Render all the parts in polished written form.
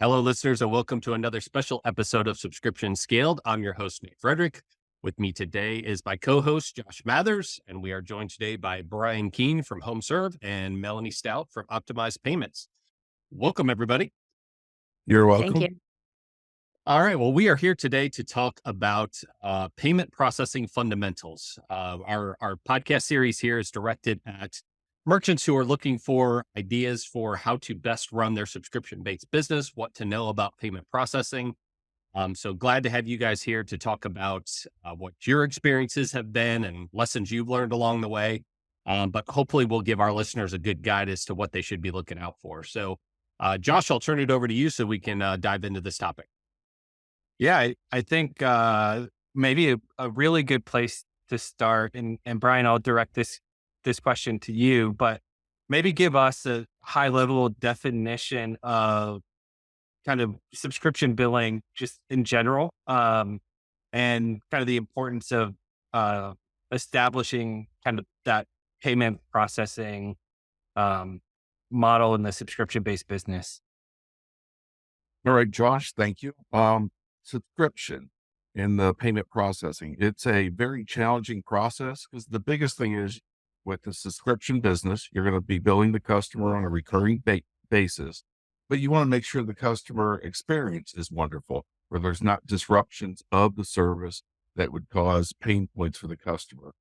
Hello, listeners, and welcome to another special episode of Subscription Scaled. I'm your host, Nate Frederick. With me today is my co-host, Josh Mathers, and we are joined today by Brian Kehn from HomeServe and Melanie Stout from Optimized Payments. Welcome, everybody. You're Thank you. welcome. All right, well, we are here today to talk about payment processing fundamentals. Our podcast series here is directed at merchants who are looking for ideas for how to best run their subscription-based business, what to know about payment processing. So glad to have you guys here to talk about what your experiences have been and lessons you've learned along the way. But hopefully we'll give our listeners a good guide as to what they should be looking out for. So Josh, I'll turn it over to you so we can dive into this topic. Yeah, I think maybe a really good place to start, and Brian, I'll direct this question to you, but maybe give us a high level definition of kind of subscription billing just in general, and kind of the importance of establishing kind of that payment processing model in the subscription-based business. All right, Josh, thank you. Subscription in the payment processing. It's a very challenging process because the biggest thing is with the subscription business, you're going to be billing the customer on a recurring basis, but you want to make sure the customer experience is wonderful, where there's not disruptions of the service that would cause pain points for the customer.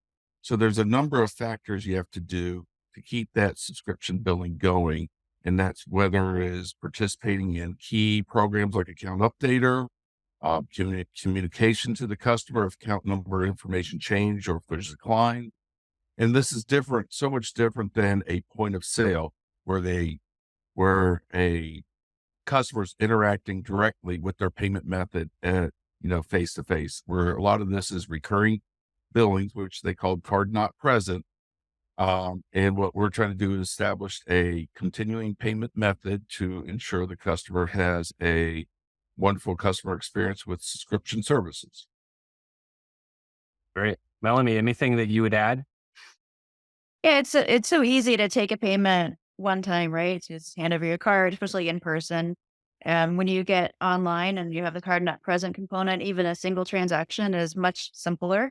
So there's a number of factors you have to do to keep that subscription billing going. And that's whether it is participating in key programs like Account Updater, communication to the customer if account number information change or if there's a decline. And this is different, so much different than a point of sale where a customer's interacting directly with their payment method at, face to face, where a lot of this is recurring billings, which they call card not present. And what we're trying to do is establish a continuing payment method to ensure the customer has a wonderful customer experience with subscription services. Great. Melanie, anything that you would add? Yeah, it's so easy to take a payment one time, right? Just hand over your card, especially in person. When you get online and you have the card not present component, even a single transaction is much simpler.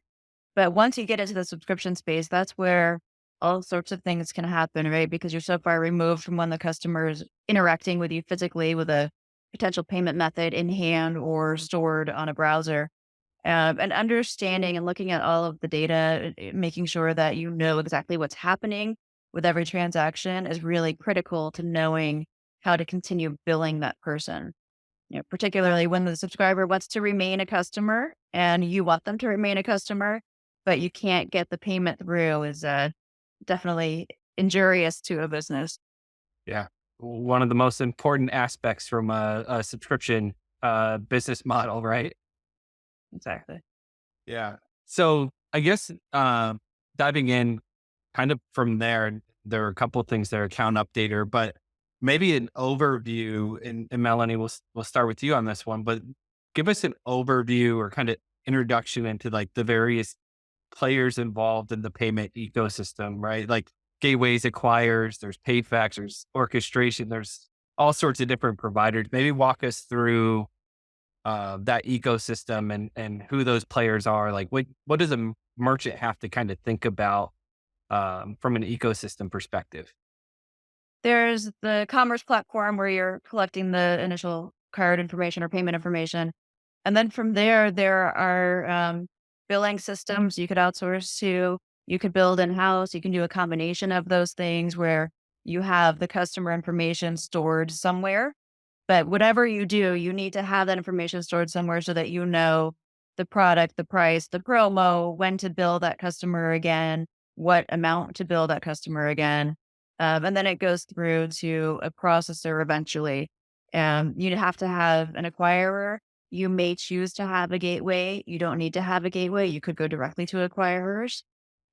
But once you get into the subscription space, that's where all sorts of things can happen, right? Because you're so far removed from when the customer is interacting with you physically with a potential payment method in hand or stored on a browser. And understanding and looking at all of the data, making sure that you know exactly what's happening with every transaction is really critical to knowing how to continue billing that person. Particularly when the subscriber wants to remain a customer and you want them to remain a customer, but you can't get the payment through is definitely injurious to a business. Yeah. One of the most important aspects from a subscription business model, right? Exactly. Yeah. So I guess diving in kind of from there are a couple of things there, Account Updater, but maybe an overview, and Melanie, we'll start with you on this one, but give us an overview or kind of introduction into like the various players involved in the payment ecosystem, right? Like gateways, acquirers, there's PayFacs, there's orchestration, there's all sorts of different providers. Maybe walk us through that ecosystem and who those players are. Like what does a merchant have to kind of think about from an ecosystem perspective? There's the commerce platform where you're collecting the initial card information or payment information. And then from there are billing systems you could outsource to, you could build in-house, you can do a combination of those things where you have the customer information stored somewhere. But whatever you do, you need to have that information stored somewhere so that you know the product, the price, the promo, when to bill that customer again, what amount to bill that customer again. And then it goes through to a processor eventually. You'd have to have an acquirer. You may choose to have a gateway. You don't need to have a gateway. You could go directly to acquirers.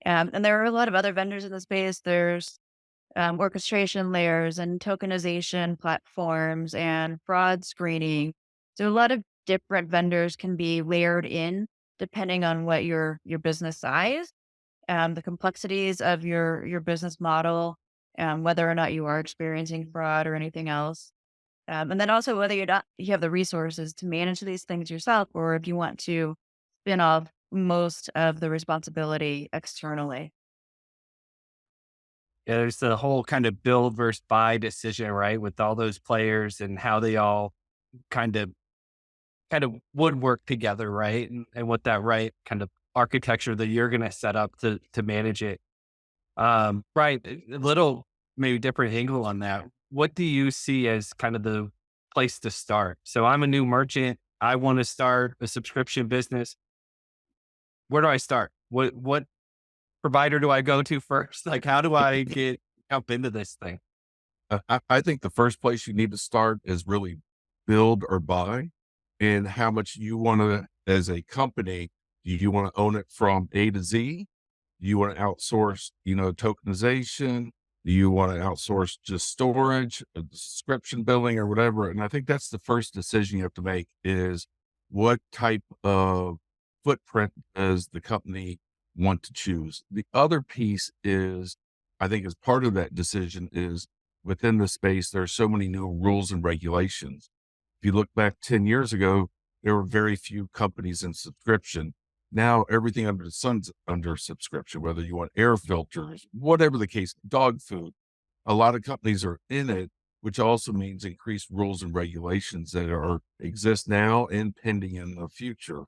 And there are a lot of other vendors in the space. There's orchestration layers and tokenization platforms and fraud screening. So a lot of different vendors can be layered in depending on what your business size, the complexities of your business model, whether or not you are experiencing fraud or anything else. And then also whether you have the resources to manage these things yourself, or if you want to spin off most of the responsibility externally. Yeah, there's the whole kind of build versus buy decision, right? With all those players and how they all kind of would work together, right? And what that right kind of architecture that you're going to set up to manage it. Right. A little maybe different angle on that. What do you see as kind of the place to start? So I'm a new merchant. I want to start a subscription business. Where do I start? What provider do I go to first? Like, how do I jump into this thing? I think the first place you need to start is really build or buy, and how much you want to, as a company, do you want to own it from A to Z? Do you want to outsource, tokenization? Do you want to outsource just storage, subscription billing, or whatever? And I think that's the first decision you have to make is what type of footprint does the company want to choose? The other piece is, I think as part of that decision is within the space, there are so many new rules and regulations. If you look back 10 years ago, there were very few companies in subscription. Now everything under the sun's under subscription, whether you want air filters, whatever the case, dog food. A lot of companies are in it, which also means increased rules and regulations that exist now and pending in the future.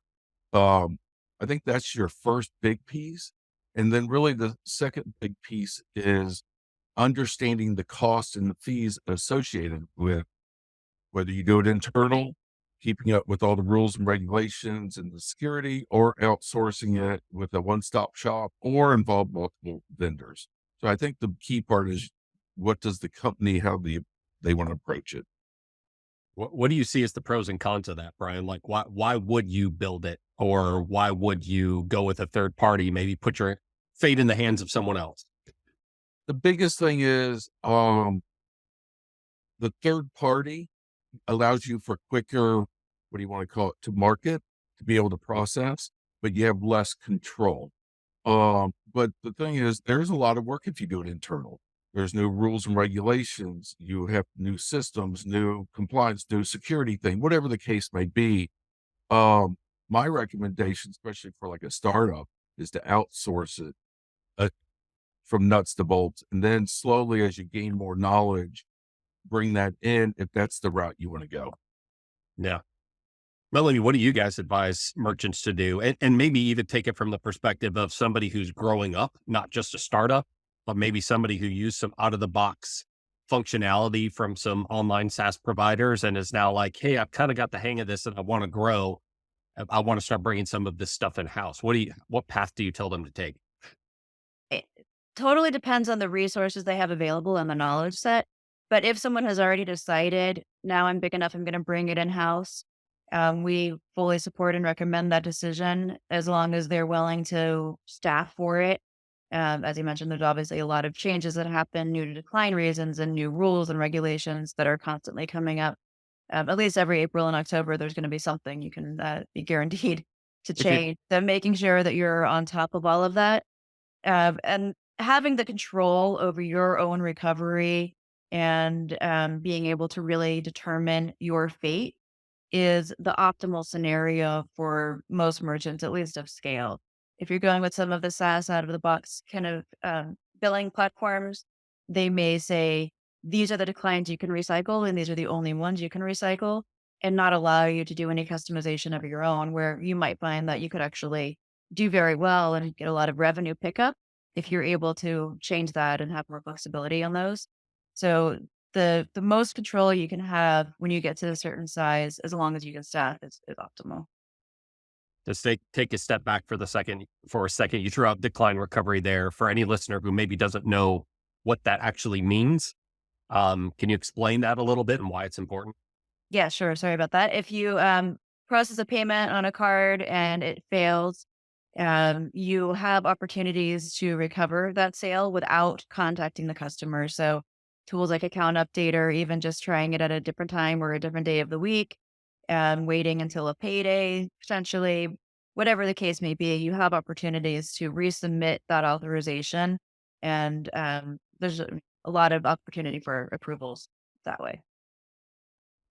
Um, I think that's your first big piece. And then really the second big piece is understanding the costs and the fees associated with whether you do it internal, keeping up with all the rules and regulations and the security, or outsourcing it with a one-stop shop or involve multiple vendors. So I think the key part is what does the company, how they want to approach it. What do you see as the pros and cons of that, Brian? Like, why would you build it, or why would you go with a third party? Maybe put your fate in the hands of someone else. The biggest thing is the third party allows you for quicker, what do you want to call it, to market, to be able to process, but you have less control. But the thing is, there's a lot of work if you do it internal. There's new rules and regulations. You have new systems, new compliance, new security thing, whatever the case may be. My recommendation, especially for like a startup, is to outsource it uh, from nuts to bolts. And then slowly, as you gain more knowledge, bring that in if that's the route you want to go. Yeah. Melanie, what do you guys advise merchants to do? And maybe even take it from the perspective of somebody who's growing up, not just a startup, but maybe somebody who used some out of the box functionality from some online SaaS providers and is now like, hey, I've kind of got the hang of this and I want to grow. I want to start bringing some of this stuff in house. What path do you tell them to take? It totally depends on the resources they have available and the knowledge set. But if someone has already decided, now I'm big enough, I'm going to bring it in house, we fully support and recommend that decision as long as they're willing to staff for it. As you mentioned, there's obviously a lot of changes that happen, new to decline reasons and new rules and regulations that are constantly coming up. At least every April and October, there's going to be something you can be guaranteed to change. So making sure that you're on top of all of that, and having the control over your own recovery and being able to really determine your fate is the optimal scenario for most merchants, at least of scale. If you're going with some of the SaaS out of the box kind of billing platforms, they may say, these are the declines you can recycle, and these are the only ones you can recycle, and not allow you to do any customization of your own, where you might find that you could actually do very well and get a lot of revenue pickup if you're able to change that and have more flexibility on those. So the most control you can have when you get to a certain size, as long as you can staff, is optimal. Just take a step back for a second. You threw out decline recovery there for any listener who maybe doesn't know what that actually means. Can you explain that a little bit and why it's important? Yeah, sure. Sorry about that. If you process a payment on a card and it fails, you have opportunities to recover that sale without contacting the customer. So tools like Account Updater, even just trying it at a different time or a different day of the week, waiting until a payday, potentially, whatever the case may be, you have opportunities to resubmit that authorization. And there's a lot of opportunity for approvals that way.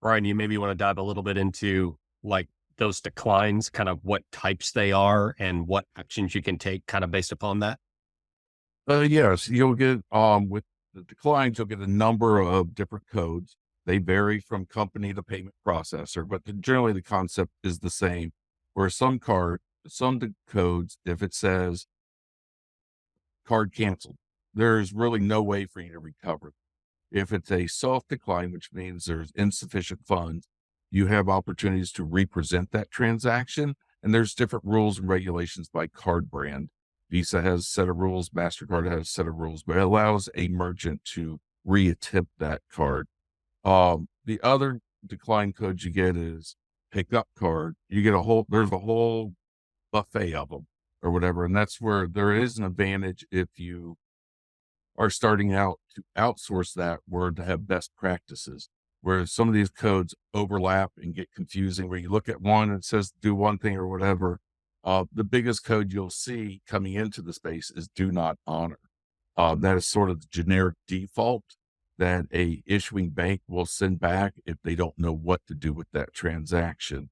Brian, you maybe want to dive a little bit into like those declines, kind of what types they are and what actions you can take kind of based upon that. Yes, you'll get, with the declines, you'll get a number of different codes. They vary from company to payment processor, but generally the concept is the same. Where some codes, if it says card canceled, there's really no way for you to recover. If it's a soft decline, which means there's insufficient funds, you have opportunities to represent that transaction. And there's different rules and regulations by card brand. Visa has a set of rules, MasterCard has a set of rules, but it allows a merchant to reattempt that card. The other decline code you get is pickup card. You get there's a whole buffet of them or whatever. And that's where there is an advantage if you are starting out to outsource that word to have best practices, where some of these codes overlap and get confusing, where you look at one and it says do one thing or whatever. The biggest code you'll see coming into the space is do not honor. That is sort of the generic default that a issuing bank will send back if they don't know what to do with that transaction.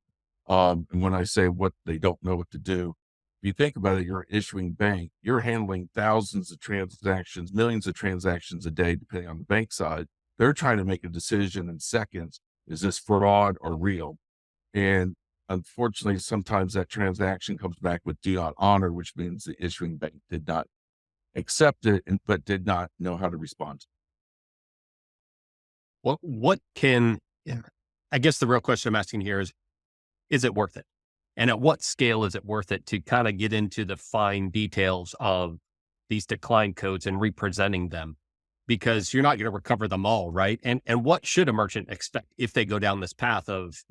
And when I say what they don't know what to do, if you think about it, you're an issuing bank, you're handling thousands of transactions, millions of transactions a day, depending on the bank side. They're trying to make a decision in seconds. Is this fraud or real? And unfortunately, sometimes that transaction comes back with do not honor, which means the issuing bank did not accept it, but did not know how to respond. Well, I guess the real question I'm asking here is it worth it? And at what scale is it worth it to kind of get into the fine details of these decline codes and representing them? Because you're not going to recover them all, right? And what should a merchant expect if they go down this path of,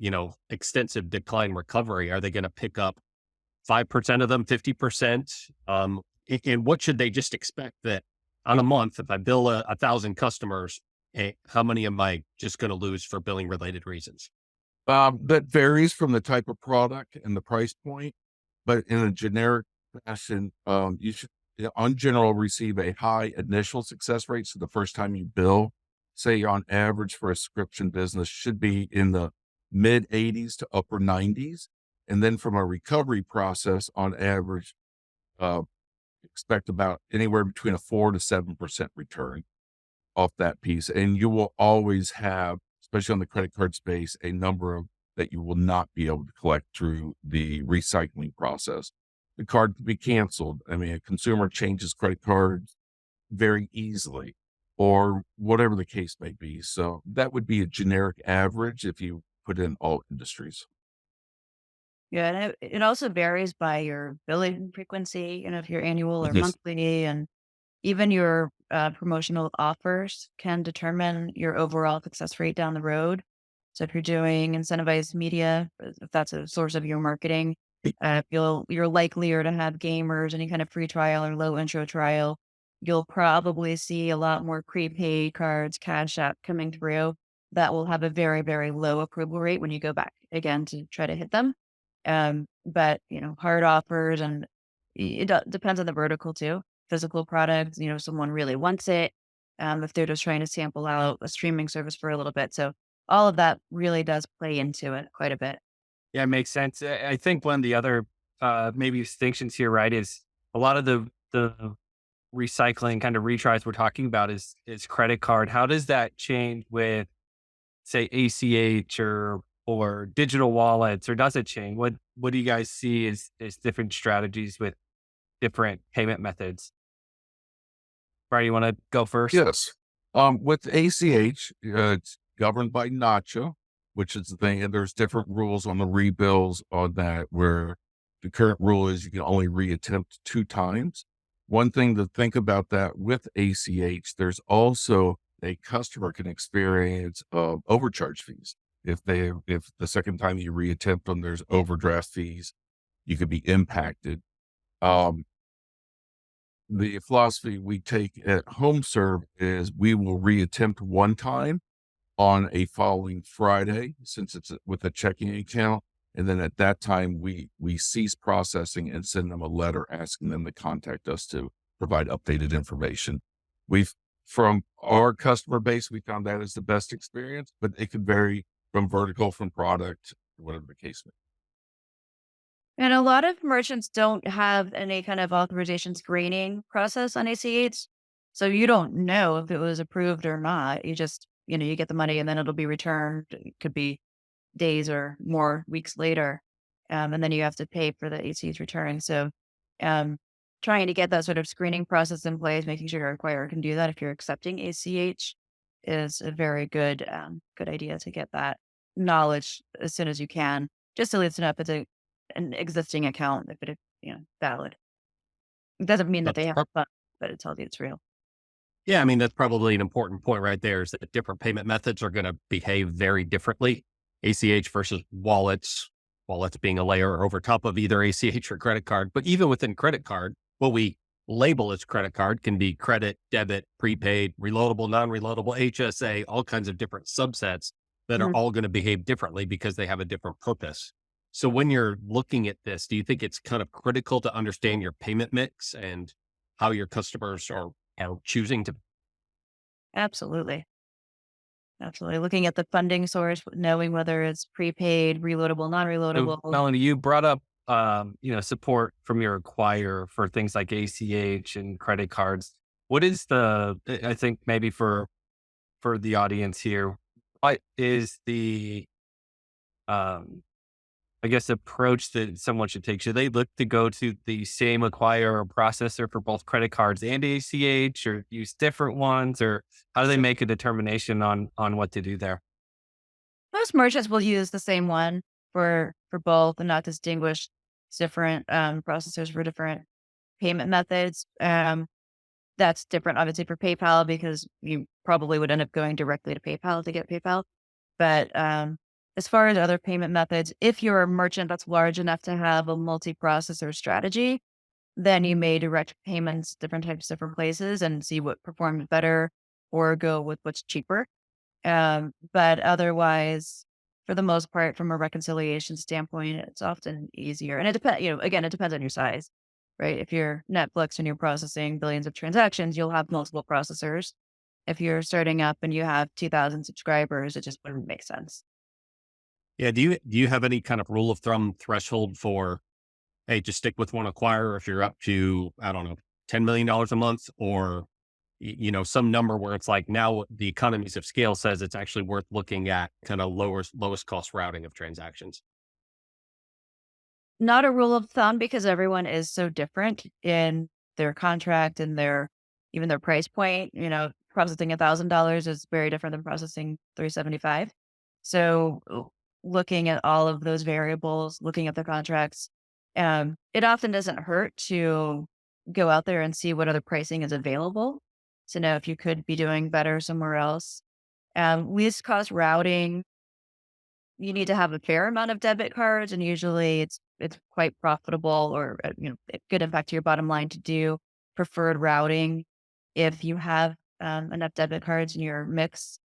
extensive decline recovery? Are they going to pick up 5% of them, 50%? And what should they just expect that on a month, if I bill 1,000 customers, how many am I just going to lose for billing related reasons? That varies from the type of product and the price point, but in a generic fashion, you should, on general, receive a high initial success rate. So the first time you bill, say on average for a subscription business, should be in the mid 80s to upper 90s. And then from a recovery process, on average, expect about anywhere between a 4 to 7% return off that piece. And you will always have, especially on the credit card space, a number of that you will not be able to collect through the recycling process. The card can be canceled. I mean, a consumer changes credit cards very easily, or whatever the case may be. So that would be a generic average if you put in all industries. Yeah, and it also varies by your billing frequency, if you're annual or Yes. monthly, and even your promotional offers can determine your overall success rate down the road. So if you're doing incentivized media, if that's a source of your marketing, you're likelier to have gamers, any kind of free trial or low intro trial. You'll probably see a lot more prepaid cards, Cash App coming through that will have a very, very low approval rate when you go back again to try to hit them. But hard offers, and depends on the vertical too. Physical products, someone really wants it. If they're just trying to sample out a streaming service for a little bit. So all of that really does play into it quite a bit. Yeah, it makes sense. I think one of the other maybe distinctions here, right, is a lot of the recycling kind of retries we're talking about is credit card. How does that change with, say, ACH or digital wallets, or does it change? What do you guys see as different strategies with different payment methods? Brian, you want to go first? Yes. With ACH, it's governed by Nacho, which is the thing. And there's different rules on the rebills on that, where the current rule is you can only reattempt 2 times. One thing to think about that with ACH, there's also a customer can experience overcharge fees. If the second time you reattempt them, there's overdraft fees, you could be impacted. The philosophy we take at HomeServe is we will reattempt 1 time on a following Friday, since it's with a checking account. And then at that time, we cease processing and send them a letter asking them to contact us to provide updated information. From our customer base, we found that is the best experience, but it could vary from vertical, from product, whatever the case may And a lot of merchants don't have any kind of authorization screening process on ACH. So you don't know if it was approved or not. You just, you get the money and then it'll be returned. It could be days or more weeks later. And then you have to pay for the ACH return. So um, trying to get that sort of screening process in place, making sure your acquirer can do that if you're accepting ACH is a very good idea to get that knowledge as soon as you can, just to listen up. It's an existing account if it is, valid. It doesn't mean that That's they have prob- fun, but it tells you it's real. yeah, I mean, that's probably an important point right there is that different payment methods are going to behave very differently. ACH versus wallets being a layer over top of either ACH or credit card. But even within credit card, what we label as credit card can be credit, debit, prepaid, reloadable, non-reloadable, HSA, all kinds of different subsets that are Mhm. all going to behave differently because they have a different purpose. So when you're looking at this, do you think it's kind of critical to understand your payment mix and how your customers are choosing to? Absolutely. Absolutely. Looking at the funding source, knowing whether it's prepaid, reloadable, So, non-reloadable. Melanie, you brought up, support from your acquirer for things like ACH and credit cards. What is I think maybe for the audience here, what is the, um, I guess, approach that someone should take? Should they look to go to the same acquirer or processor for both credit cards and ACH, or use different ones, or how do they make a determination on what to do there? Most merchants will use the same one for both and not distinguish different processors for different payment methods. That's different, obviously, for PayPal because you probably would end up going directly to PayPal to get PayPal. But as far as other payment methods, if you're a merchant that's large enough to have a multi-processor strategy, then you may direct payments different types, different places, and see what performs better, or go with what's cheaper. But otherwise, for the most part, from a reconciliation standpoint, it's often easier. And it depends, again, it depends on your size, right? If you're Netflix and you're processing billions of transactions, you'll have multiple processors. If you're starting up and you have 2,000 subscribers, it just wouldn't make sense. Yeah. Do you have any kind of rule of thumb threshold for, hey, just stick with one acquirer if you're up to, I don't know, $10 million a month, or some number where it's like now the economies of scale says it's actually worth looking at kind of lowest cost routing of transactions? Not a rule of thumb because everyone is so different in their contract and even their price point. Processing $1,000 is very different than processing 375. So looking at all of those variables, looking at the contracts, it often doesn't hurt to go out there and see what other pricing is available to know if you could be doing better somewhere else. Least cost routing, you need to have a fair amount of debit cards, and usually it's quite profitable, or a good impact to your bottom line to do preferred routing. If you have enough debit cards in your mix,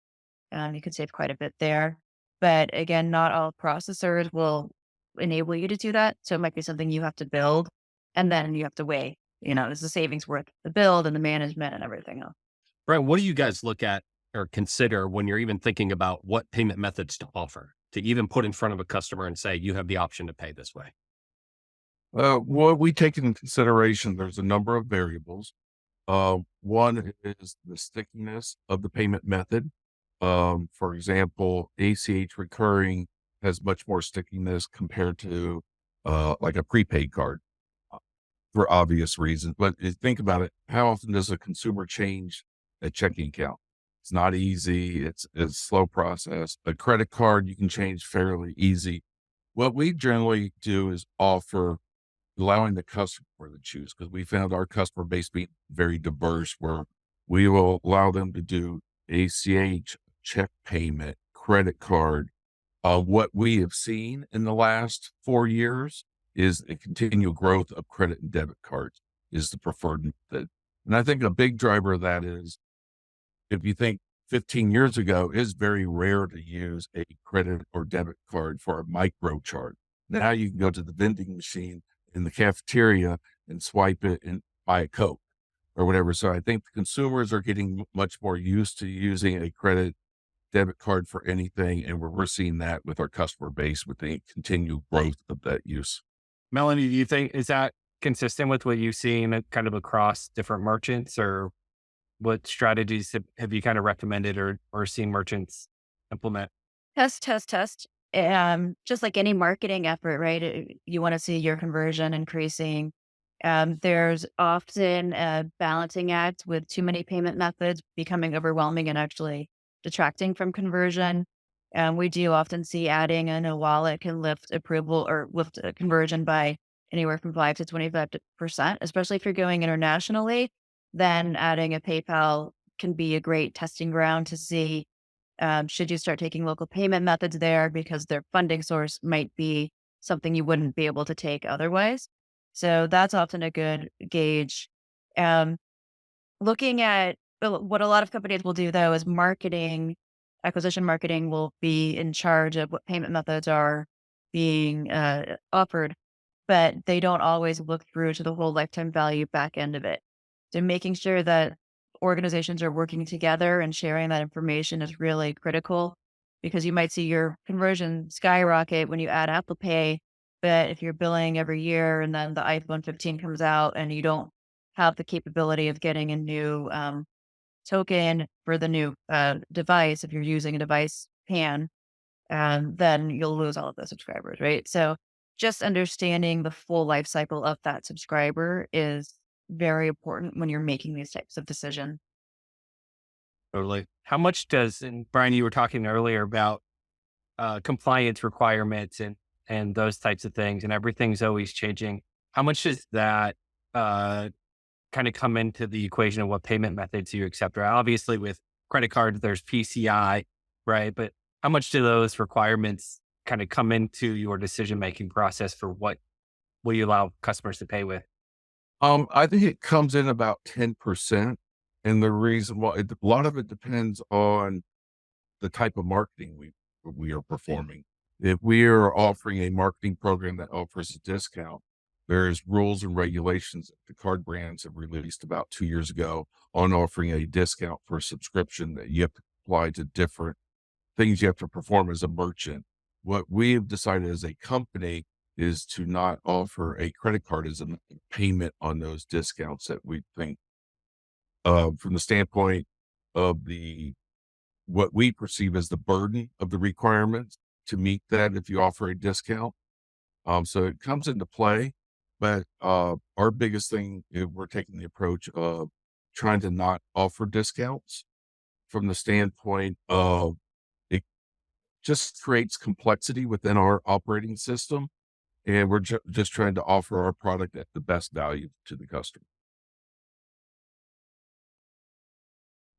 you could save quite a bit there. But again, not all processors will enable you to do that. So it might be something you have to build, and then you have to weigh, is the savings worth the build and the management and everything else. Right. What do you guys look at or consider when you're even thinking about what payment methods to offer, to even put in front of a customer and say, you have the option to pay this way? what we take into consideration, there's a number of variables. One is the stickiness of the payment method. For example, ACH recurring has much more stickiness compared to like a prepaid card for obvious reasons. But think about it. How often does a consumer change a checking account? It's not easy. It's a slow process. A credit card, you can change fairly easy. What we generally do is offer allowing the customer to choose, because we found our customer base being very diverse, where we will allow them to do ACH, check payment, credit card. What we have seen in the last 4 years is a continual growth of credit and debit cards is the preferred method. And I think a big driver of that is, if you think 15 years ago, it's very rare to use a credit or debit card for a micro chart. Now you can go to the vending machine in the cafeteria and swipe it and buy a Coke or whatever. So I think the consumers are getting much more used to using a credit, debit card for anything. And we're seeing that with our customer base with the continued growth of that use. Melanie, do you think, is that consistent with what you've seen kind of across different merchants, or what strategies have you kind of recommended or seen merchants implement? Test, test, test. Just like any marketing effort, right? You want to see your conversion increasing. There's often a balancing act with too many payment methods becoming overwhelming and actually detracting from conversion. We do often see adding in a wallet can lift approval or lift a conversion by anywhere from 5 to 25%, especially if you're going internationally. Then adding a PayPal can be a great testing ground to see, should you start taking local payment methods there because their funding source might be something you wouldn't be able to take otherwise. So that's often a good gauge. Um, Looking at what a lot of companies will do though is acquisition marketing will be in charge of what payment methods are being offered, but they don't always look through to the whole lifetime value back end of it. So making sure that organizations are working together and sharing that information is really critical, because you might see your conversion skyrocket when you add Apple Pay. But if you're billing every year and then the iPhone 15 comes out and you don't have the capability of getting a new token for the new device, if you're using a device pan, then you'll lose all of those subscribers, right? So just understanding the full life cycle of that subscriber is very important when you're making these types of decisions. Totally. How much does, and Brian, you were talking earlier about compliance requirements and those types of things, and everything's always changing. How much does that kind of come into the equation of what payment methods you accept? Right? Obviously, with credit cards, there's PCI, right? But how much do those requirements kind of come into your decision making process for what will you allow customers to pay with? I think it comes in about 10%. And the reason why a lot of it depends on the type of marketing we are performing. If we are offering a marketing program that offers a discount, there's rules and regulations that the card brands have released about 2 years ago on offering a discount for a subscription that you have to apply to different things you have to perform as a merchant. What we have decided as a company is to not offer a credit card as a payment on those discounts that we think, from the standpoint of what we perceive as the burden of the requirements to meet that if you offer a discount. So it comes into play, but our biggest thing is we're taking the approach of trying to not offer discounts from the standpoint of it just creates complexity within our operating system. And we're just trying to offer our product at the best value to the customer.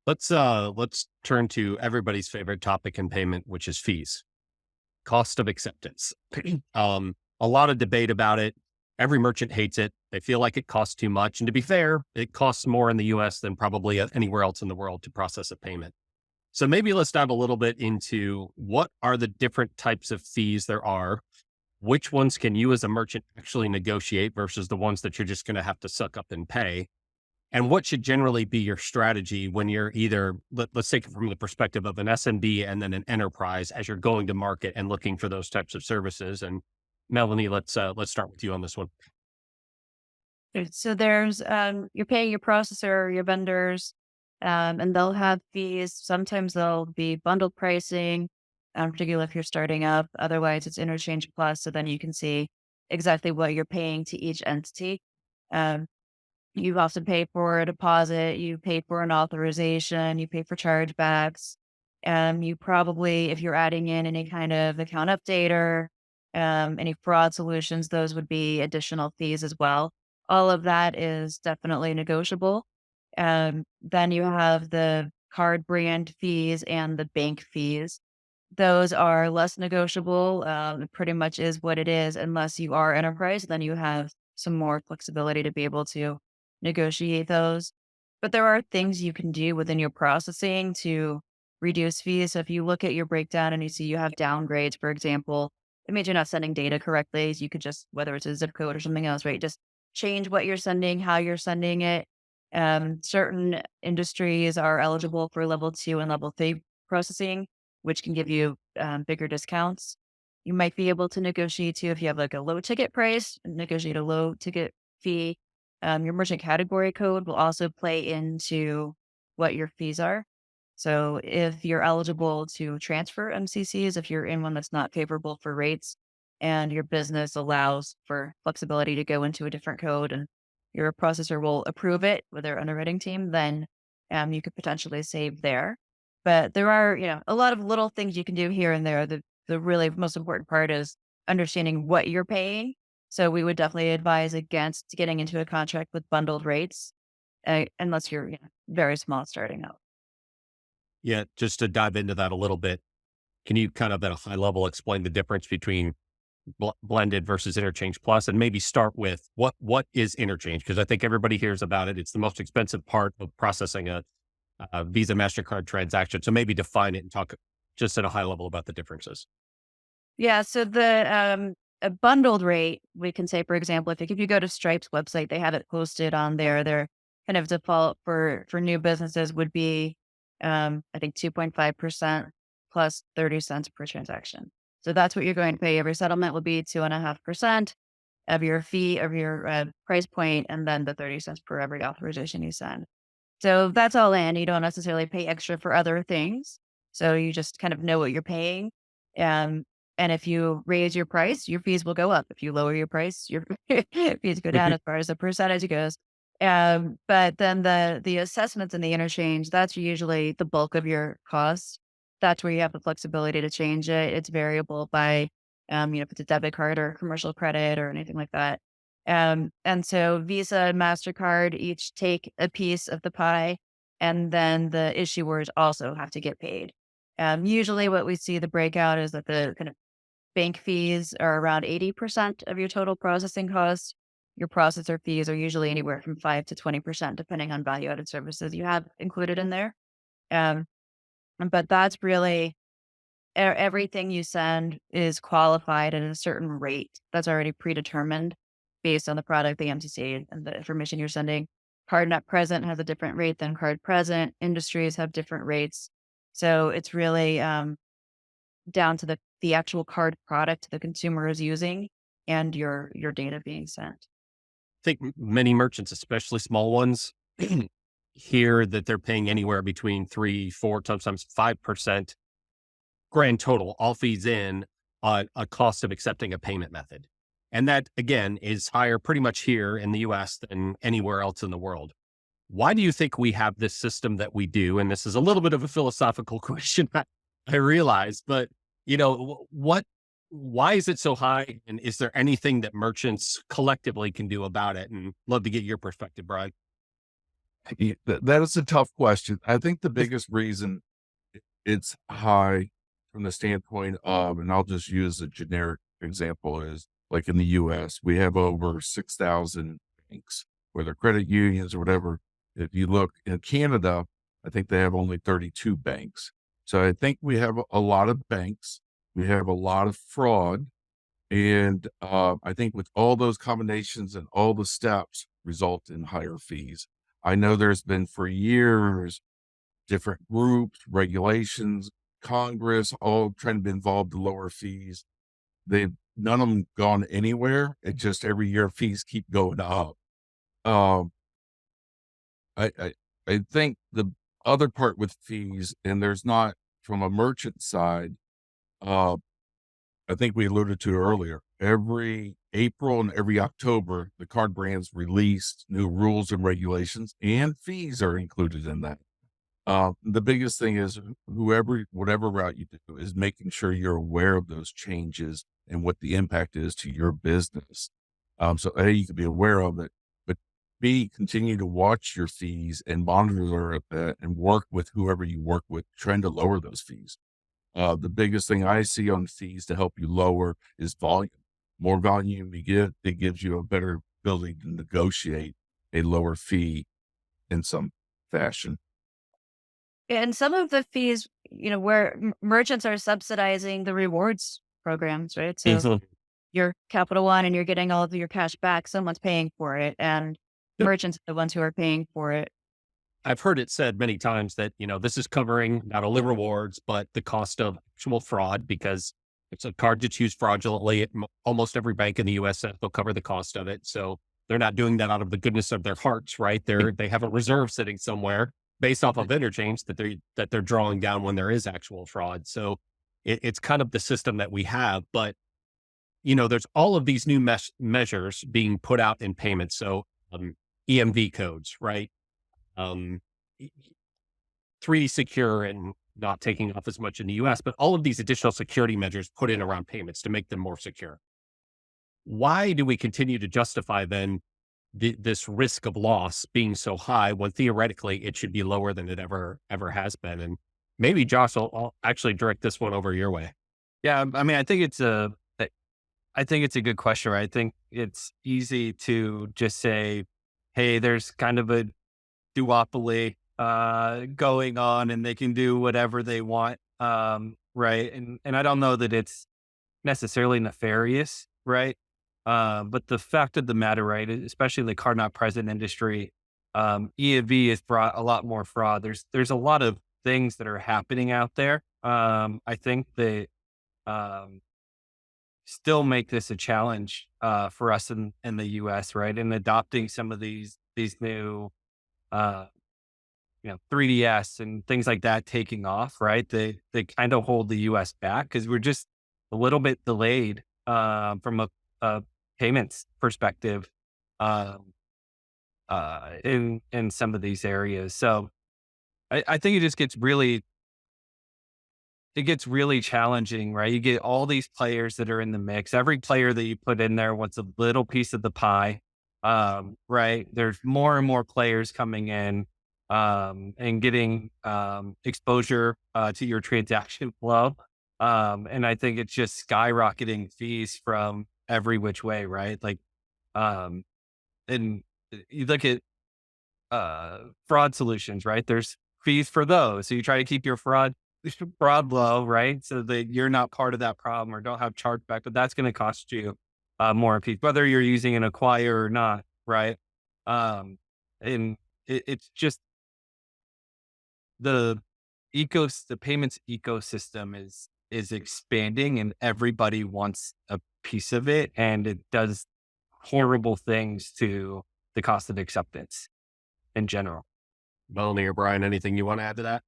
Let's turn to everybody's favorite topic in payment, which is fees, cost of acceptance. A lot of debate about it. Every merchant hates it. They feel like it costs too much. And to be fair, it costs more in the US than probably anywhere else in the world to process a payment. So maybe let's dive a little bit into what are the different types of fees there are. Which ones can you as a merchant actually negotiate versus the ones that you're just going to have to suck up and pay? And what should generally be your strategy when you're either, let's take it from the perspective of an SMB and then an enterprise as you're going to market and looking for those types of services? And Melanie, let's start with you on this one. So there's you're paying your processor, your vendors, and they'll have fees. Sometimes they'll be bundled pricing, particularly if you're starting up. Otherwise, it's interchange plus. So then you can see exactly what you're paying to each entity. Um, you also pay for a deposit, you pay for an authorization, you pay for chargebacks. You probably, if you're adding in any kind of account updater, any fraud solutions, those would be additional fees as well. All of that is definitely negotiable. Then you have the card brand fees and the bank fees. Those are less negotiable. It pretty much is what it is, unless you are enterprise, then you have some more flexibility to be able to negotiate those. But there are things you can do within your processing to reduce fees. So if you look at your breakdown and you see you have downgrades, for example, it means you're not sending data correctly. So you could just, whether it's a zip code or something else, right? Just change what you're sending, how you're sending it. Certain industries are eligible for level 2 and level 3 processing. which can give you bigger discounts. You might be able to negotiate too if you have like a low ticket price, negotiate a low ticket fee. Your merchant category code will also play into what your fees are. So if you're eligible to transfer MCCs, if you're in one that's not favorable for rates and your business allows for flexibility to go into a different code and your processor will approve it with their underwriting team, then you could potentially save there. But there are, a lot of little things you can do here and there. The really most important part is understanding what you're paying. So we would definitely advise against getting into a contract with bundled rates, unless you're very small starting out. Yeah, just to dive into that a little bit, can you kind of at a high level explain the difference between blended versus interchange plus, and maybe start with what is interchange? Because I think everybody hears about it. It's the most expensive part of processing a Visa MasterCard transaction. So maybe define it and talk just at a high level about the differences. Yeah. So the a bundled rate, we can say, for example, if you go to Stripe's website, they have it posted on there. Their kind of default for new businesses would be, I think 2.5% plus 30 cents per transaction. So that's what you're going to pay. Every settlement will be 2.5% of your fee of your price point, and then the 30 cents per every authorization you send. So that's all in. You don't necessarily pay extra for other things. So you just kind of know what you're paying. Um, and if you raise your price, your fees will go up. If you lower your price, your fees go down as far as the percentage goes. But then the assessments and the interchange, that's usually the bulk of your costs. That's where you have the flexibility to change it. It's variable by, if it's a debit card or commercial credit or anything like that. And so Visa and MasterCard each take a piece of the pie, and then the issuers also have to get paid. Usually what we see the breakout is that the kind of bank fees are around 80% of your total processing cost. Your processor fees are usually anywhere from 5 to 20%, depending on value added services you have included in there. Um, but that's really everything you send is qualified at a certain rate that's already predetermined based on the product, the MCC, and the information you're sending. Card not present has a different rate than card present. Industries have different rates. So it's really down to the actual card product the consumer is using and your data being sent. I think many merchants, especially small ones, hear that they're paying anywhere between 3, 4, sometimes 5% grand total, all fees in, a cost of accepting a payment method. And that, again, is higher pretty much here in the US than anywhere else in the world. Why do you think we have this system that we do? And this is a little bit of a philosophical question, I realize, but why is it so high? And is there anything that merchants collectively can do about it? And love to get your perspective, Brian. That is a tough question. I think the biggest reason it's high from the standpoint of, and I'll just use a generic example, is like in the US, we have over 6,000 banks, whether credit unions or whatever. If you look in Canada, I think they have only 32 banks. So I think we have a lot of banks. We have a lot of fraud. And I think with all those combinations and all the steps result in higher fees. I know there's been for years different groups, regulations, Congress, all trying to be involved to lower fees. None of them gone anywhere. It just every year fees keep going up. Um, I think the other part with fees, and there's not from a merchant side, uh, I think we alluded to earlier, every April and every October, the card brands release new rules and regulations, and fees are included in that. The biggest thing is whatever route you do is making sure you're aware of those changes and what the impact is to your business. So A, you can be aware of it, but B, continue to watch your fees and monitor it and work with whoever you work with, trying to lower those fees. The biggest thing I see on fees to help you lower is volume. More volume you get, it gives you a better ability to negotiate a lower fee in some fashion. And some of the fees, where merchants are subsidizing the rewards programs, right? So Mhm. you're Capital One and you're getting all of your cash back. Someone's paying for it, and Yep. merchants are the ones who are paying for it. I've heard it said many times that, this is covering not only rewards, but the cost of actual fraud because it's a card that's used fraudulently. Almost every bank in the US says they'll cover the cost of it. So they're not doing that out of the goodness of their hearts, right? They have a reserve sitting somewhere based off of interchange that they're drawing down when there is actual fraud. So it's kind of the system that we have, but there's all of these new measures being put out in payments. So EMV codes, right? Um, 3D secure and not taking off as much in the US, but all of these additional security measures put in around payments to make them more secure. Why do we continue to justify then this risk of loss being so high when theoretically it should be lower than it ever has been? And maybe Josh, I'll actually direct this one over your way. Yeah, I mean, I think it's a good question, right? I think it's easy to just say, hey, there's kind of a duopoly going on and they can do whatever they want. Right. And I don't know that it's necessarily nefarious, right? But the fact of the matter, right, especially the card not present industry, EMV has brought a lot more fraud. There's a lot of things that are happening out there. I think that um, still make this a challenge for us in the US, right? In adopting some of these new uh 3DS and things like that taking off, right? They kind of hold the US back because we're just a little bit delayed from a payments perspective um in some of these areas. So I think it gets really challenging, right? You get all these players that are in the mix. Every player that you put in there wants a little piece of the pie, right? There's more and more players coming in and getting exposure to your transaction flow. And I think it's just skyrocketing fees from every which way, right? Like, um, and you look at fraud solutions, right? There's fees for those. So you try to keep your fraud low, right? So that you're not part of that problem or don't have chargeback, but that's going to cost you more fees, whether you're using an acquire or not, right? And it's just the the payments ecosystem is expanding and everybody wants a piece of it, and it does horrible things to the cost of acceptance in general. Melanie or Brian, anything you want to add to that?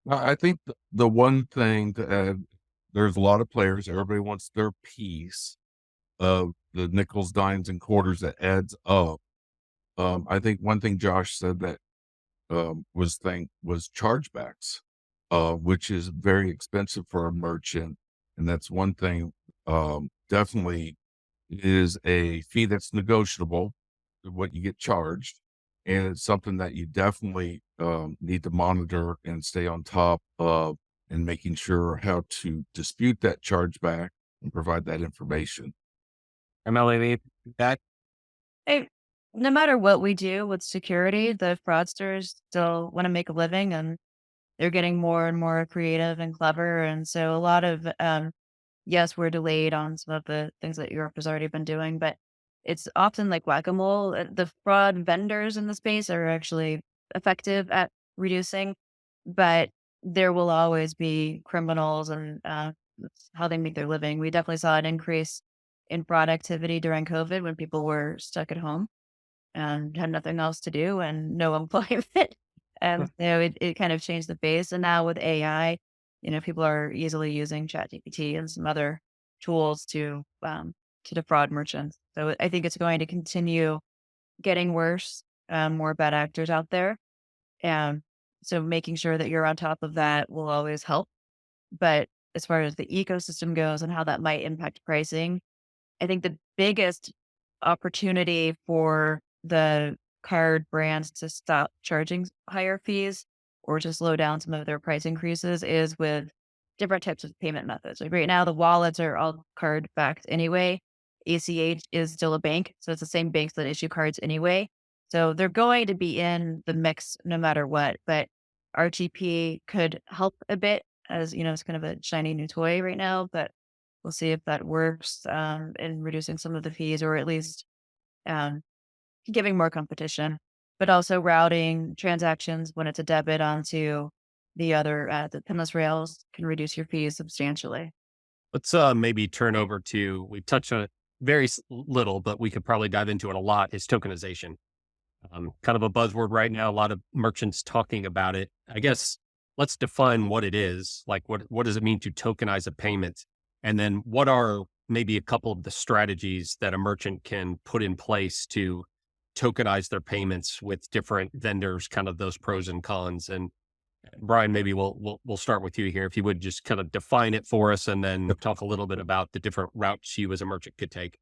I think the one thing to add, there's a lot of players. Everybody wants their piece of the nickels, dimes, and quarters that adds up. I think one thing Josh said that was chargebacks, which is very expensive for a merchant, and that's one thing. Definitely is a fee that's negotiable, what you get charged, and it's something that you definitely need to monitor and stay on top of, and making sure how to dispute that chargeback and provide that information. And Melanie, that Hey, no matter what we do with security, the fraudsters still want to make a living and they're getting more and more creative and clever. And so a lot of, yes, we're delayed on some of the things that Europe has already been doing, but it's often like whack-a-mole. The fraud vendors in the space are actually effective at reducing, but there will always be criminals and that's how they make their living. We definitely saw an increase in fraud activity during COVID when people were stuck at home and had nothing else to do and no employment. And it kind of changed the face. And now with AI, people are easily using ChatGPT and some other tools to defraud merchants. So I think it's going to continue getting worse. More bad actors out there. And so making sure that you're on top of that will always help. But as far as the ecosystem goes and how that might impact pricing, I think the biggest opportunity for the card brands to stop charging higher fees or to slow down some of their price increases is with different types of payment methods. Like right now, the wallets are all card backed anyway. ACH is still a bank, so it's the same banks that issue cards anyway. So they're going to be in the mix no matter what. But RTP could help a bit as it's kind of a shiny new toy right now, but we'll see if that works in reducing some of the fees or at least um, giving more competition. but also routing transactions when it's a debit onto the pinless rails can reduce your fees substantially. Let's maybe turn over to, we touched on it very little, but we could probably dive into it a lot, is tokenization. Kind of a buzzword right now. A lot of merchants talking about it. I guess let's define what it is. Like, what does it mean to tokenize a payment? And then what are maybe a couple of the strategies that a merchant can put in place to tokenize their payments with different vendors, kind of those pros and cons. And Brian, maybe we'll start with you here. If you would just kind of define it for us and then talk a little bit about the different routes you as a merchant could take.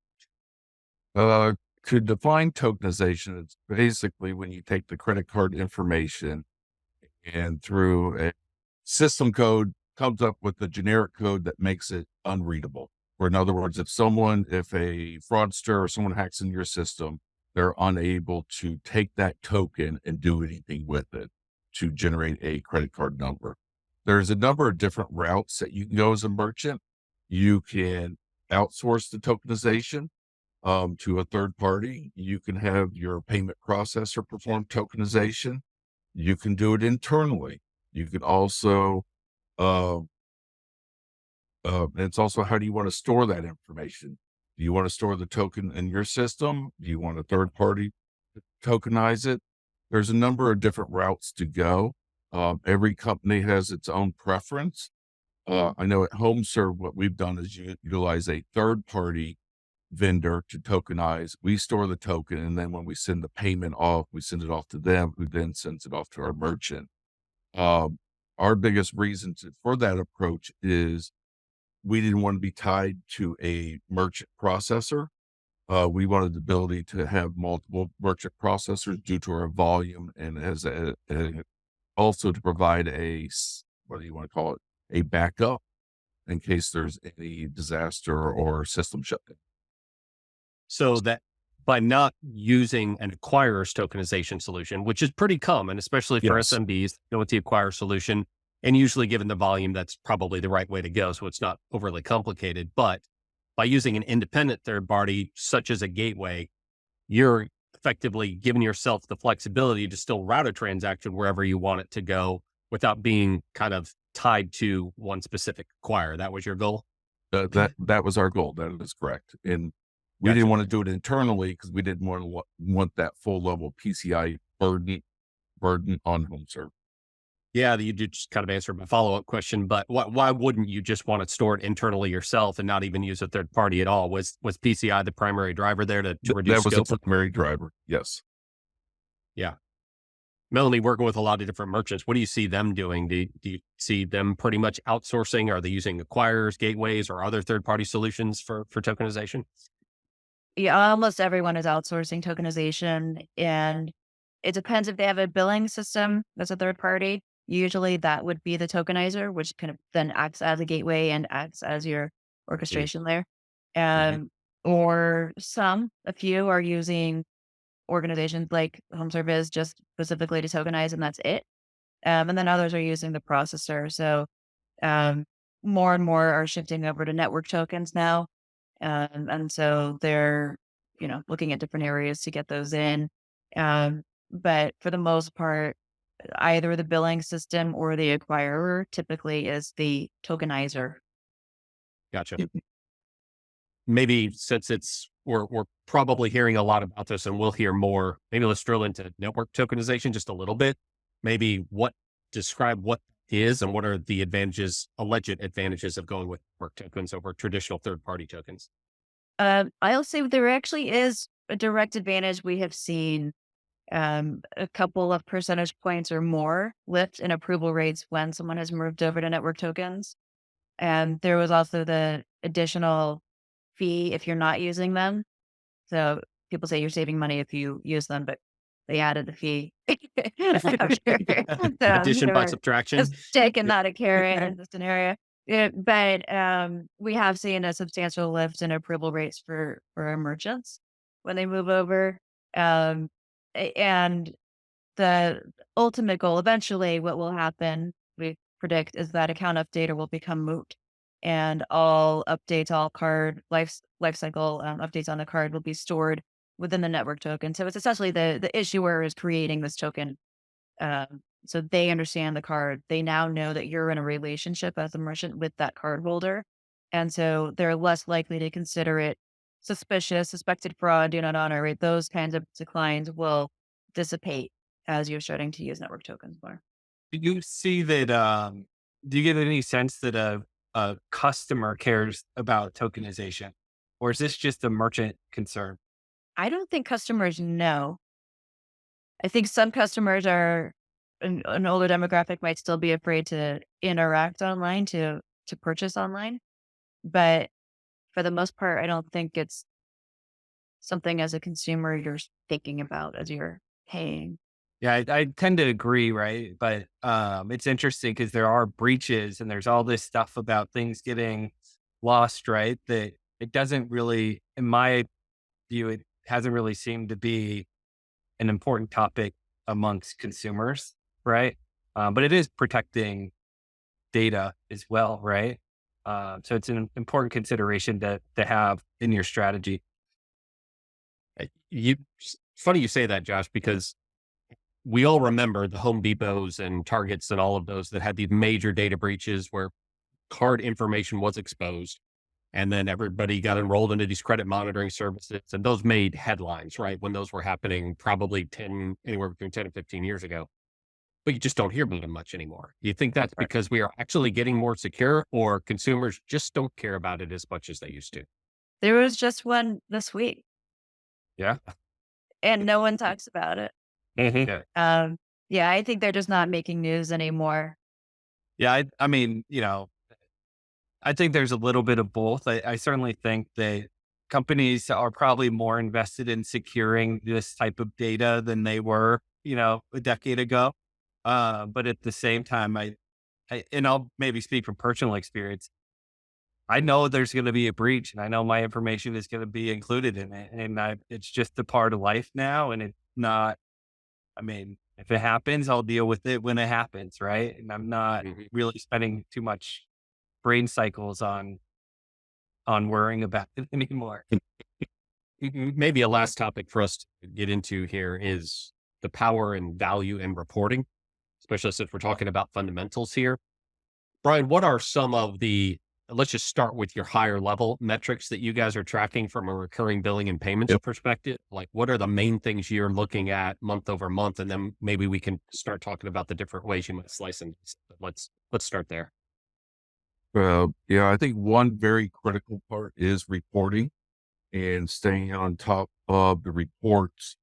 To define tokenization, it's basically when you take the credit card information and through a system code comes up with a generic code that makes it unreadable. Or in other words, if a fraudster or someone hacks in your system, they're unable to take that token and do anything with it to generate a credit card number. There's a number of different routes that you can go as a merchant. You can outsource the tokenization to a third party. You can have your payment processor perform tokenization. You can do it internally. You can also, it's also, how do you want to store that information? Do you want to store the token in your system? Do you want a third party to tokenize it? There's a number of different routes to go. Every company has its own preference. I know at HomeServe, what we've done is utilize a third party vendor to tokenize. We store the token, and then when we send the payment off, we send it off to them, who then sends it off to our merchant. Our biggest reason for that approach is we didn't want to be tied to a merchant processor. We wanted the ability to have multiple merchant processors due to our volume, and also to provide what do you want to call it? A backup in case there's any disaster or system shutdown. So that by not using an acquirer's tokenization solution, which is pretty common, especially for Yes. SMBs, go with the acquirer solution. And usually given the volume, that's probably the right way to go. So it's not overly complicated. But by using an independent third party, such as a gateway, you're effectively giving yourself the flexibility to still route a transaction wherever you want it to go without being kind of tied to one specific acquirer. That was your goal? That was our goal. That is correct. And we Gotcha. didn't want to do it internally because we didn't want that full level PCI burden on HomeServe. Yeah, you did just kind of answer my follow-up question, but why wouldn't you just want to store it internally yourself and not even use a third party at all? Was PCI the primary driver there to reduce That was scope? the primary driver. Yes. Yeah. Melanie, working with a lot of different merchants, what do you see them doing? Do you see them pretty much outsourcing? Are they using acquirers, gateways, or other third-party solutions for tokenization? Yeah, almost everyone is outsourcing tokenization, and it depends if they have a billing system that's a third party. Usually that would be the tokenizer, which kind of then acts as a gateway and acts as your orchestration layer. Mhm. Or a few are using organizations like HomeServe is just specifically to tokenize, and that's it. And then others are using the processor. So um, more and more are shifting over to network tokens now. And so they're, looking at different areas to get those in. But for the most part, either the billing system or the acquirer typically is the tokenizer. Gotcha. Maybe since we're probably hearing a lot about this and we'll hear more, maybe let's drill into network tokenization just a little bit. Maybe describe what is and what are the alleged advantages of going with network tokens over traditional third-party tokens? I'll say there actually is a direct advantage. We have seen a couple of percentage points or more lift in approval rates when someone has moved over to network tokens. And there was also the additional fee if you're not using them. So people say you're saving money if you use them, but they added the fee. After. So Addition they by were subtraction. a stick and not a carrot in this scenario. Yeah, but we have seen a substantial lift in approval rates for our merchants when they move over. Um, and the ultimate goal, eventually, what will happen, we predict, is that account updater will become moot, and all updates, all card lifecycle updates on the card will be stored within the network token. So it's essentially the issuer is creating this token. So they understand the card. They now know that you're in a relationship as a merchant with that card holder. And so they're less likely to consider it suspicious, suspected fraud, do not honor, right? Those kinds of declines will dissipate as you're starting to use network tokens more. Do you see that? Do you get any sense that a customer cares about tokenization, or is this just a merchant concern? I don't think customers know. I think some customers are an older demographic might still be afraid to interact online, to purchase online. But for the most part, I don't think it's something as a consumer you're thinking about as you're paying. Yeah, I tend to agree, right? But it's interesting because there are breaches and there's all this stuff about things getting lost, right? That it doesn't really, in my view, it hasn't really seemed to be an important topic amongst consumers, right? But it is protecting data as well, right? So it's an important consideration to have in your strategy. Funny you say that, Josh, because we all remember the Home Depots and Targets and all of those that had these major data breaches where card information was exposed. And then everybody got enrolled into these credit monitoring services. And those made headlines, right? When those were happening, probably anywhere between 10 and 15 years ago. But you just don't hear about them much anymore. You think that's because we are actually getting more secure, or consumers just don't care about it as much as they used to? There was just one this week Yeah. and no one talks about it. Yeah. Yeah, I think they're just not making news anymore. Yeah. I mean, I think there's a little bit of both. I certainly think that companies are probably more invested in securing this type of data than they were, a decade ago. But at the same time, and I'll maybe speak from personal experience. I know there's going to be a breach, and I know my information is going to be included in it, and it's just a part of life now. And it's not. I mean, if it happens, I'll deal with it when it happens, right? And I'm not really spending too much brain cycles on worrying about it anymore. Maybe a last topic for us to get into here is the power and value in reporting, especially since we're talking about fundamentals here. Brian, what are some of let's just start with your higher level metrics that you guys are tracking from a recurring billing and payments perspective. Like, what are the main things you're looking at month over month? And then maybe we can start talking about the different ways you might slice and dice. But let's start there. Yeah, I think one very critical part is reporting and staying on top of the reports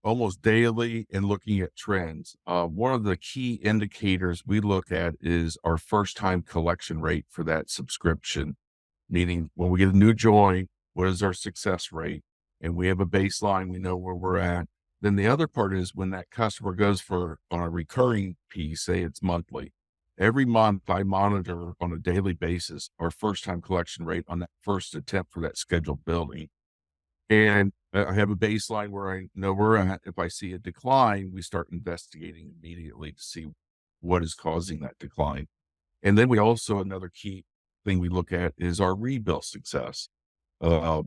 almost daily and looking at trends. One of the key indicators we look at is our first time collection rate for that subscription, meaning when we get a new join, what is our success rate? And we have a baseline, we know where we're at. Then the other part is when that customer goes on a recurring piece, say it's monthly. Every month I monitor on a daily basis our first time collection rate on that first attempt for that scheduled billing. And I have a baseline where I know we're at. If I see a decline, we start investigating immediately to see what is causing that decline. And then another key thing we look at is our rebill success. How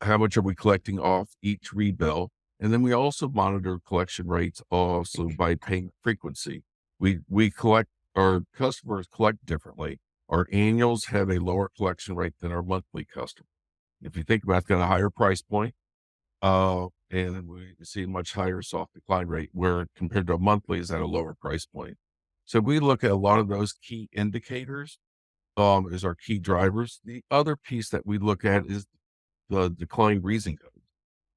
much are we collecting off each rebill? And then we also monitor collection rates also by payment frequency. Our customers collect differently. Our annuals have a lower collection rate than our monthly customers. If you think about it, it's got a higher price point, and we see a much higher soft decline rate, where compared to a monthly is at a lower price point. So we look at a lot of those key indicators as our key drivers. The other piece that we look at is the decline reason codes.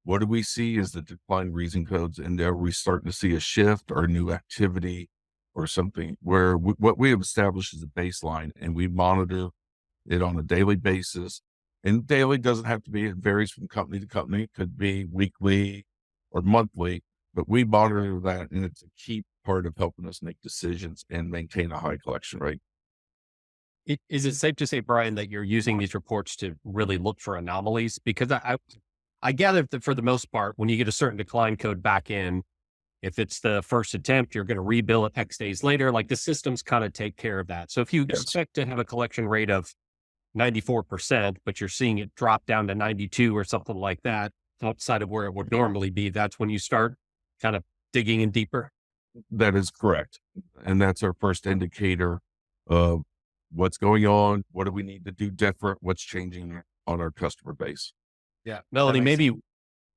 What do we see is the decline reason codes, and are we starting to see a shift or new activity or something where what we have established is a baseline, and we monitor it on a daily basis. And daily doesn't have to be, it varies from company to company. It could be weekly or monthly, but we monitor that, and it's a key part of helping us make decisions and maintain a high collection rate. Is it safe to say, Brian, that you're using these reports to really look for anomalies? Because I gather that for the most part, when you get a certain decline code back in, if it's the first attempt, you're going to rebill it X days later. Like, the systems kind of take care of that. So if you expect to have a collection rate of 94%, but you're seeing it drop down to 92 or something like that, outside of where it would normally be, that's when you start kind of digging in deeper. That is correct. And that's our first indicator of what's going on. What do we need to do different? What's changing on our customer base? Yeah. Melanie, makes maybe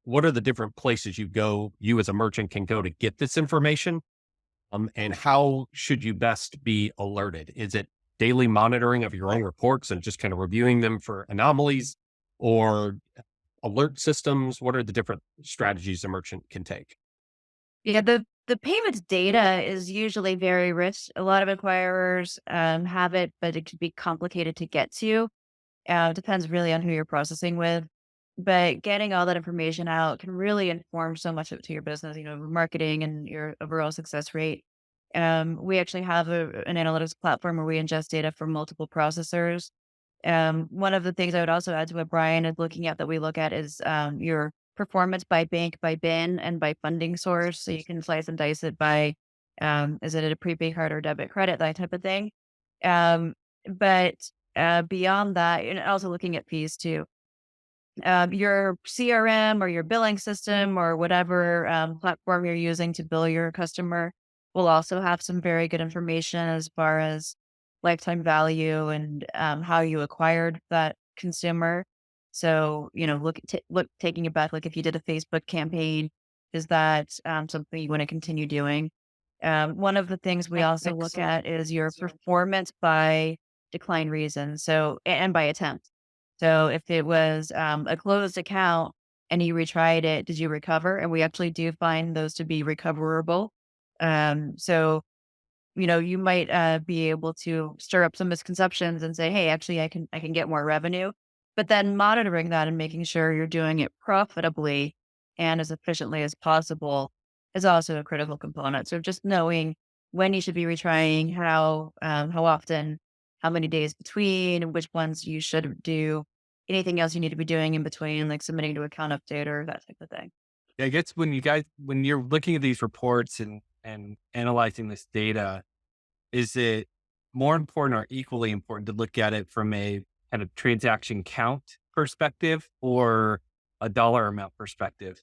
what are the different places you as a merchant can go to get this information? And how should you best be alerted? Is it daily monitoring of your own reports and just kind of reviewing them for anomalies, or alert systems? What are the different strategies a merchant can take? Yeah, the payments data is usually very rich. A lot of acquirers have it, but it can be complicated to get to. Depends really on who you're processing with. But getting all that information out can really inform so much to your business, marketing and your overall success rate. We actually have an analytics platform where we ingest data from multiple processors. One of the things I would also add to what Brian is looking at that we look at is your performance by bank, by BIN, and by funding source. So you can slice and dice it by is it a prepaid card or debit credit, that type of thing. Um, but beyond that, and also looking at fees too. Your CRM or your billing system or whatever platform you're using to bill your customer will also have some very good information as far as lifetime value and how you acquired that consumer. So, taking it back, like if you did a Facebook campaign, is that something you want to continue doing? One of the things we also look at is your performance by decline reason. So, and by attempt. So if it was a closed account and you retried it, did you recover? And we actually do find those to be recoverable. So you might be able to stir up some misconceptions and say, "Hey, actually, I can get more revenue." But then monitoring that and making sure you're doing it profitably and as efficiently as possible is also a critical component. So just knowing when you should be retrying, how often, how many days between, which ones you should do, anything else you need to be doing in between, like submitting to account update or that type of thing. I guess when you're looking at these reports and analyzing this data, is it more important or equally important to look at it from a kind of transaction count perspective or a dollar amount perspective?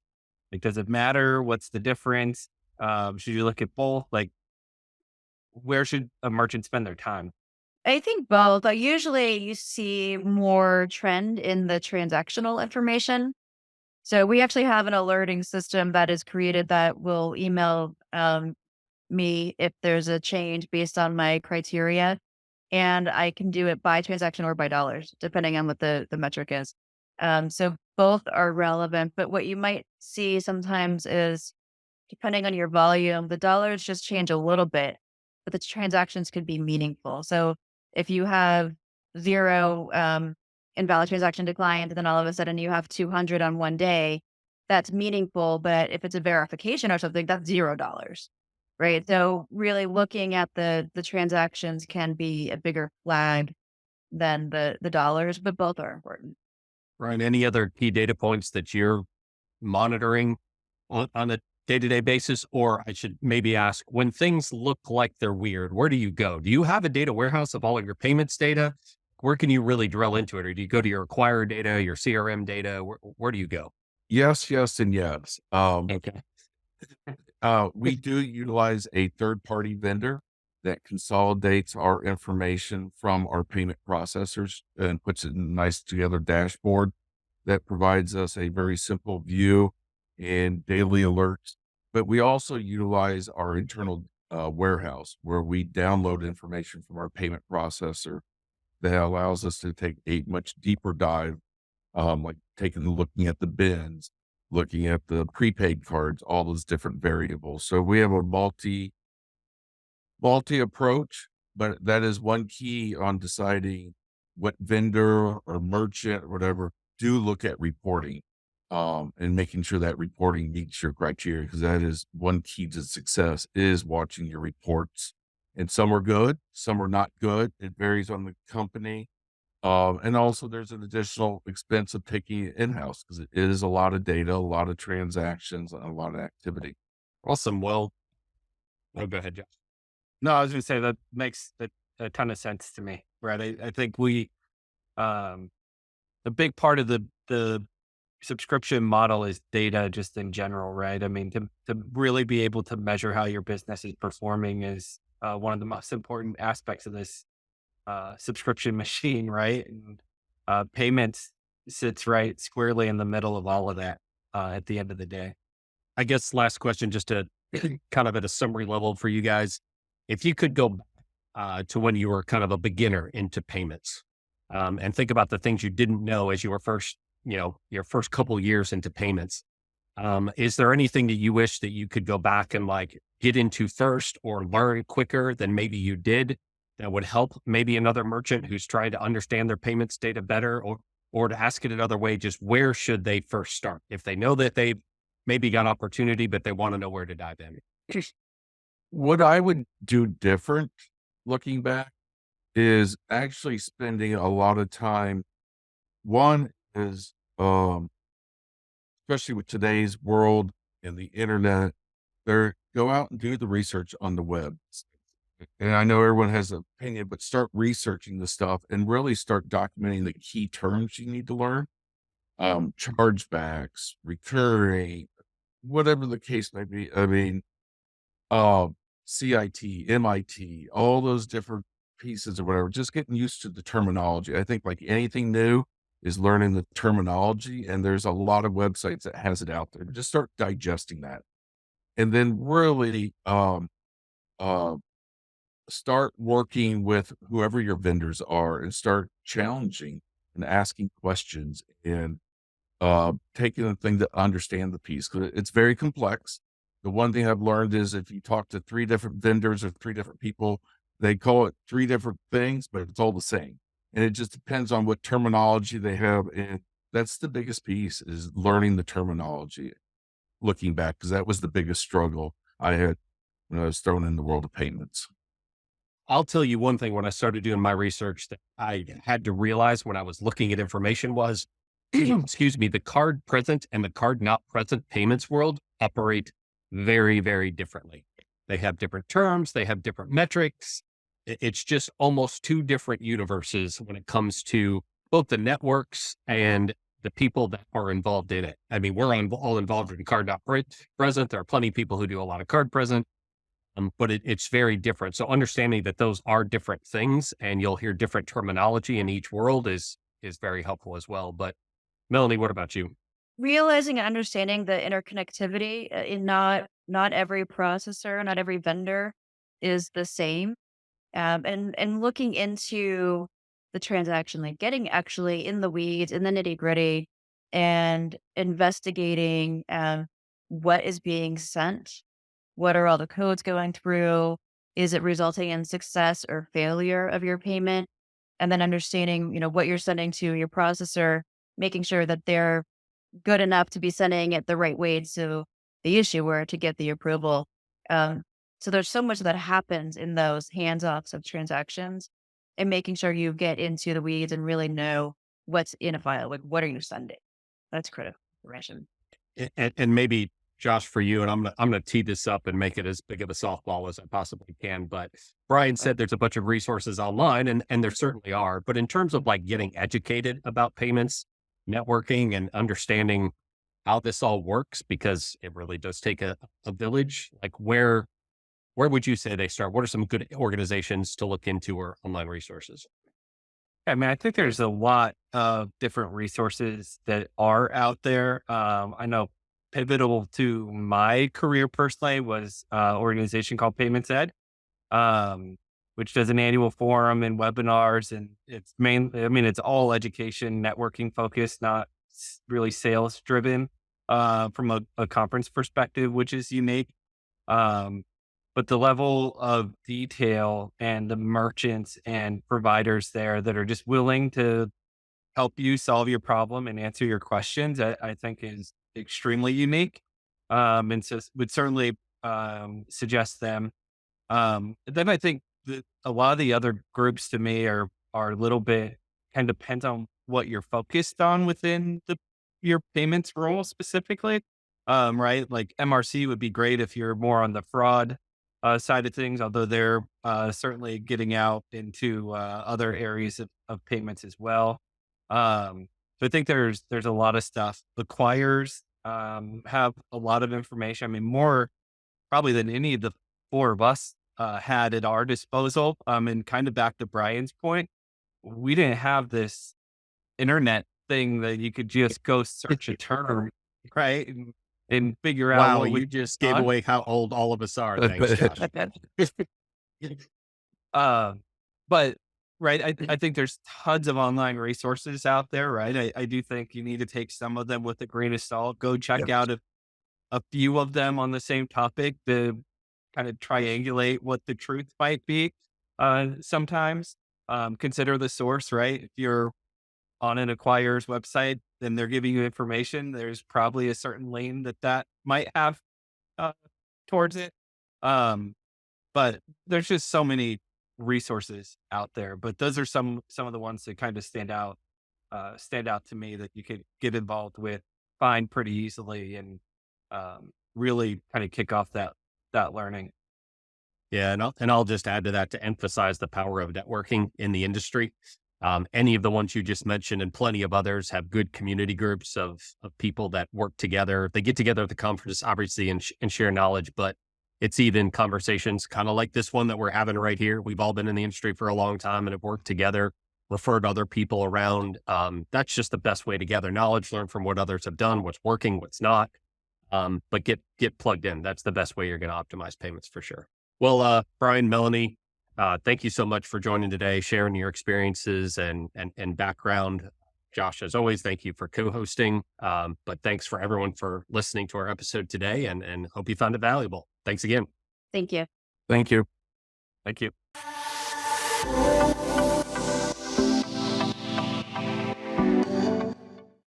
Like, does it matter? What's the difference? Should you look at both? Like, where should a merchant spend their time? I think both. Usually you see more trend in the transactional information. So we actually have an alerting system that is created that will email me if there's a change based on my criteria. And I can do it by transaction or by dollars, depending on what the metric is. So both are relevant. But what you might see sometimes is, depending on your volume, the dollars just change a little bit, but the transactions could be meaningful. So if you have zero invalid transaction declined, then all of a sudden you have 200 on one day, that's meaningful. But if it's a verification or something, that's $0, right? So really looking at the transactions can be a bigger flag than the dollars, but both are important. Right. Any other key data points that you're monitoring on a day-to-day basis? Or I should maybe ask, when things look like they're weird, where do you go? Do you have a data warehouse of all of your payments data? Where can you really drill into it? Or do you go to your acquirer data, your CRM data? Where do you go? Yes, yes, and yes. Okay. We do utilize a third-party vendor that consolidates our information from our payment processors and puts it in a nice together dashboard that provides us a very simple view and daily alerts. But we also utilize our internal warehouse where we download information from our payment processor that allows us to take a much deeper dive, like looking at the bins, looking at the prepaid cards, all those different variables. So we have a multi approach, but that is one key on deciding what vendor or merchant or whatever. Do look at reporting, and making sure that reporting meets your criteria, because that is one key to success, is watching your reports. And some are good, some are not good. It varies on the company. And also there's an additional expense of taking it in-house because it is a lot of data, a lot of transactions, and a lot of activity. Awesome. Well, go ahead, Josh. No, I was going to say that makes a ton of sense to me, right? I think a big part of the subscription model is data just in general, right? I mean, to really be able to measure how your business is performing is one of the most important aspects of this subscription machine, right? And payments sits right squarely in the middle of all of that at the end of the day. I guess last question, just to kind of at a summary level for you guys. If you could go to when you were kind of a beginner into payments, and think about the things you didn't know as you were first, your first couple years into payments. Is there anything that you wish that you could go back and like get into first or learn quicker than maybe you did that would help maybe another merchant who's trying to understand their payments data better, or to ask it another way, just where should they first start? If they know that they've maybe got opportunity, but they want to know where to dive in. What I would do different looking back is actually spending a lot of time. One is, especially with today's world and the internet, go out and do the research on the web. And I know everyone has an opinion, but start researching the stuff and really start documenting the key terms you need to learn. Chargebacks, recurring, whatever the case may be. I mean, CIT, MIT, all those different pieces or whatever, just getting used to the terminology. I think like anything new is learning the terminology, and there's a lot of websites that has it out there. Just start digesting that. And then really, start working with whoever your vendors are and start challenging and asking questions and taking the thing to understand the piece, because it's very complex. The one thing I've learned is if you talk to 3 different vendors or 3 different people, they call it 3 different things, but it's all the same. And it just depends on what terminology they have. And that's the biggest piece, is learning the terminology, looking back, because that was the biggest struggle I had when I was thrown in the world of payments. I'll tell you one thing when I started doing my research that I had to realize when I was looking at information was, excuse me, the card present and the card not present payments world operate very, very differently. They have different terms, they have different metrics. It's just almost 2 different universes when it comes to both the networks and the people that are involved in it. I mean, we're all involved in card not present. There are plenty of people who do a lot of card present. But it's very different. So understanding that those are different things and you'll hear different terminology in each world is very helpful as well. But Melanie, what about you? Realizing and understanding the interconnectivity in not every processor, not every vendor is the same. And looking into the transaction, like getting actually in the weeds, in the nitty gritty, and investigating what is being sent. What are all the codes going through? Is it resulting in success or failure of your payment? And then understanding, what you're sending to your processor, making sure that they're good enough to be sending it the right way to the issuer to get the approval. So there's so much that happens in those hands-offs of transactions, and making sure you get into the weeds and really know what's in a file. Like, what are you sending? That's critical information. And maybe Josh, for you, and I'm gonna tee this up and make it as big of a softball as I possibly can. But Brian said there's a bunch of resources online, and there certainly are. But in terms of like getting educated about payments, networking, and understanding how this all works, because it really does take a village. Like where would you say they start? What are some good organizations to look into or online resources? I mean, I think there's a lot of different resources that are out there. I know pivotal to my career personally was an organization called Payments Ed, which does an annual forum and webinars. And it's it's all education, networking focused, not really sales driven from a conference perspective, which is unique. But the level of detail and the merchants and providers there that are just willing to help you solve your problem and answer your questions, I think is extremely unique. And so would certainly suggest them. Then I think that a lot of the other groups to me are a little bit kind of depends on what you're focused on within your payments role specifically. Right. Like MRC would be great if you're more on the fraud side of things, although they're certainly getting out into other areas of payments as well. So I think there's a lot of stuff. Acquirers have a lot of information. I mean, more probably than any of the four of us had at our disposal. And kind of back to Brian's point, we didn't have this internet thing that you could just go search a term, right? And figure out Wow, what we you just gave away how old all of us are. Thanks, Josh. But right, I think there's tons of online resources out there, right? I do think you need to take some of them with a grain of salt. Go check out a few of them on the same topic to kind of triangulate what the truth might be. Sometimes consider the source, right? If you're on an acquirer's website, then they're giving you information. There's probably a certain lane that might have uh, towards it. But there's just so many resources out there. But those are some of the ones that kind of stand out to me that you could get involved with, find pretty easily, and really kind of kick off that learning. Yeah, and I'll just add to that to emphasize the power of networking in the industry. Any of the ones you just mentioned and plenty of others have good community groups of people that work together. They get together at the conference, obviously, and share knowledge, but it's even conversations kind of like this one that we're having right here. We've all been in the industry for a long time and have worked together, referred other people around. That's just the best way to gather knowledge, learn from what others have done, what's working, what's not. But get plugged in. That's the best way you're going to optimize payments for sure. Well, Brian, Melanie, thank you so much for joining today, sharing your experiences and background. Josh, as always, thank you for co-hosting. But thanks for everyone for listening to our episode today and hope you found it valuable. Thanks again. Thank you. Thank you. Thank you.